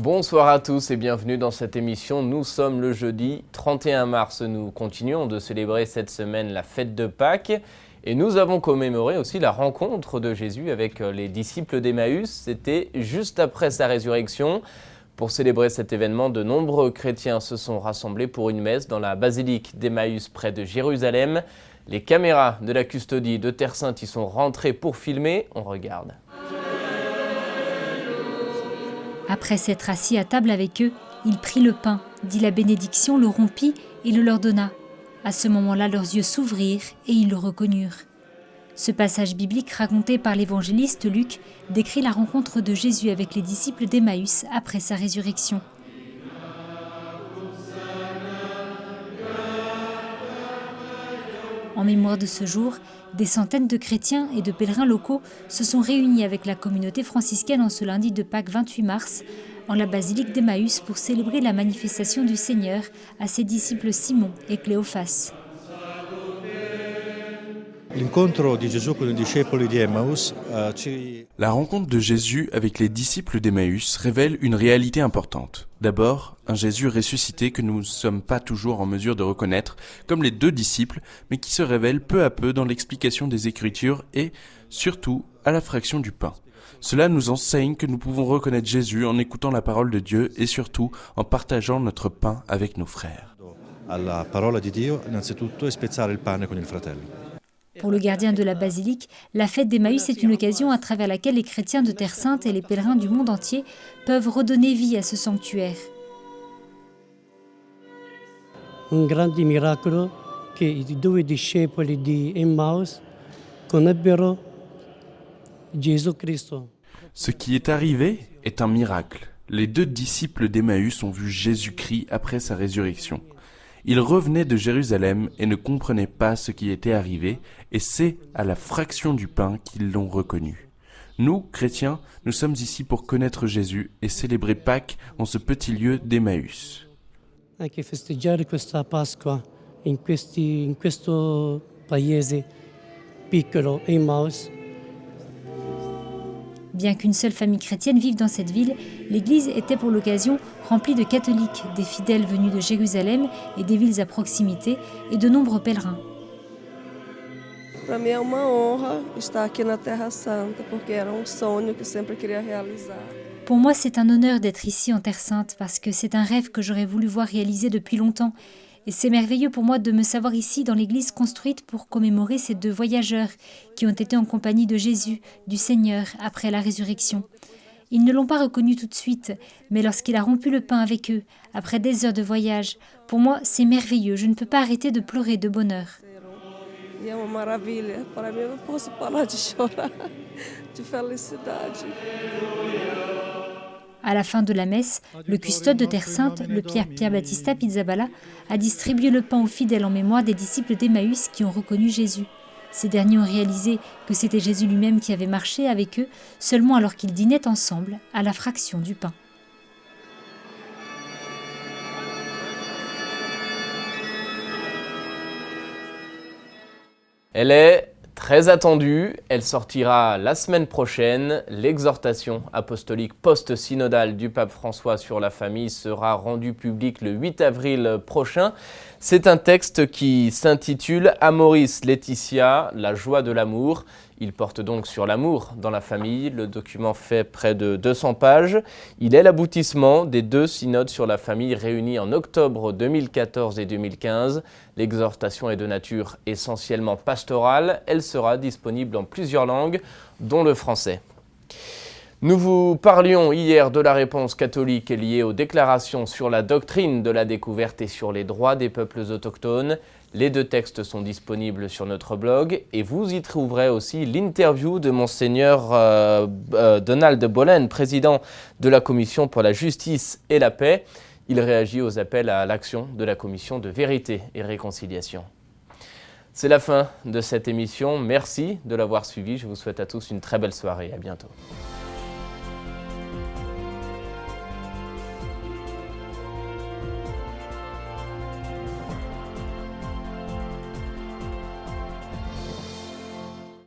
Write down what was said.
Bonsoir à tous et bienvenue dans cette émission. Nous sommes le jeudi 31 mars. Nous continuons de célébrer cette semaine la fête de Pâques et nous avons commémoré aussi la rencontre de Jésus avec les disciples d'Emmaüs. C'était juste après sa résurrection. Pour célébrer cet événement, de nombreux chrétiens se sont rassemblés pour une messe dans la basilique d'Emmaüs près de Jérusalem. Les caméras de la custodie de Terre Sainte y sont rentrées pour filmer. On regarde. Après s'être assis à table avec eux, il prit le pain, dit la bénédiction, le rompit et le leur donna. À ce moment-là, leurs yeux s'ouvrirent et ils le reconnurent. Ce passage biblique raconté par l'évangéliste Luc décrit la rencontre de Jésus avec les disciples d'Emmaüs après sa résurrection. En mémoire de ce jour, des centaines de chrétiens et de pèlerins locaux se sont réunis avec la communauté franciscaine en ce lundi de Pâques 28 mars en la basilique d'Emmaüs pour célébrer la manifestation du Seigneur à ses disciples Simon et Cléophas. La rencontre de Jésus avec les disciples d'Emmaüs révèle une réalité importante. D'abord, un Jésus ressuscité que nous ne sommes pas toujours en mesure de reconnaître, comme les deux disciples, mais qui se révèle peu à peu dans l'explication des Écritures et, surtout, à la fraction du pain. Cela nous enseigne que nous pouvons reconnaître Jésus en écoutant la parole de Dieu et surtout en partageant notre pain avec nos frères. Alla parola di Dio, innanzitutto, e spezzare il pane con il fratello. Pour le gardien de la basilique, la fête d'Emmaüs est une occasion à travers laquelle les chrétiens de Terre Sainte et les pèlerins du monde entier peuvent redonner vie à ce sanctuaire. Un grande miracolo che I due discepoli di Emmaus conebbero Gesù Cristo. Ce qui est arrivé est un miracle. Les deux disciples d'Emmaüs ont vu Jésus-Christ après sa résurrection. Ils revenaient de Jérusalem et ne comprenaient pas ce qui était arrivé, et c'est à la fraction du pain qu'ils l'ont reconnu. Nous, chrétiens, nous sommes ici pour connaître Jésus et célébrer Pâques en ce petit lieu d'Emmaüs. Anche festeggiare questa Pasqua in questo paese piccolo, Emmaus. Bien qu'une seule famille chrétienne vive dans cette ville, l'église était pour l'occasion remplie de catholiques, des fidèles venus de Jérusalem et des villes à proximité, et de nombreux pèlerins. Para mim é uma honra estar aqui na Terra Santa, porque era sonho que sempre queria realizar. Pour moi, c'est un honneur d'être ici en Terre Sainte, parce que c'est un rêve que j'aurais voulu voir réalisé depuis longtemps. Et c'est merveilleux pour moi de me savoir ici dans l'église construite pour commémorer ces deux voyageurs qui ont été en compagnie de Jésus, du Seigneur, après la résurrection. Ils ne l'ont pas reconnu tout de suite, mais lorsqu'il a rompu le pain avec eux, après des heures de voyage, pour moi c'est merveilleux, je ne peux pas arrêter de pleurer de bonheur. E é uma maravilha. Para mim, eu não posso parar de chorar de felicidade. À la fin de la messe, le custode de Terre Sainte, le Pierre Battista Pizzaballa, a distribué le pain aux fidèles en mémoire des disciples d'Emmaüs qui ont reconnu Jésus. Ces derniers ont réalisé que c'était Jésus lui-même qui avait marché avec eux, seulement alors qu'ils dînaient ensemble à la fraction du pain. Elle est très attendue, elle sortira la semaine prochaine. L'exhortation apostolique post-synodale du pape François sur la famille sera rendue publique le 8 avril prochain. C'est un texte qui s'intitule « Amoris Laetitia, la joie de l'amour ». Il porte donc sur l'amour dans la famille. Le document fait près de 200 pages. Il est l'aboutissement des deux synodes sur la famille réunis en octobre 2014 et 2015. L'exhortation est de nature essentiellement pastorale. Elle sera disponible en plusieurs langues, dont le français. Nous vous parlions hier de la réponse catholique liée aux déclarations sur la doctrine de la découverte et sur les droits des peuples autochtones. Les deux textes sont disponibles sur notre blog et vous y trouverez aussi l'interview de Monseigneur Donald Bolen, président de la Commission pour la justice et la paix. Il réagit aux appels à l'action de la Commission de vérité et réconciliation. C'est la fin de cette émission. Merci de l'avoir suivi. Je vous souhaite à tous une très belle soirée. À bientôt.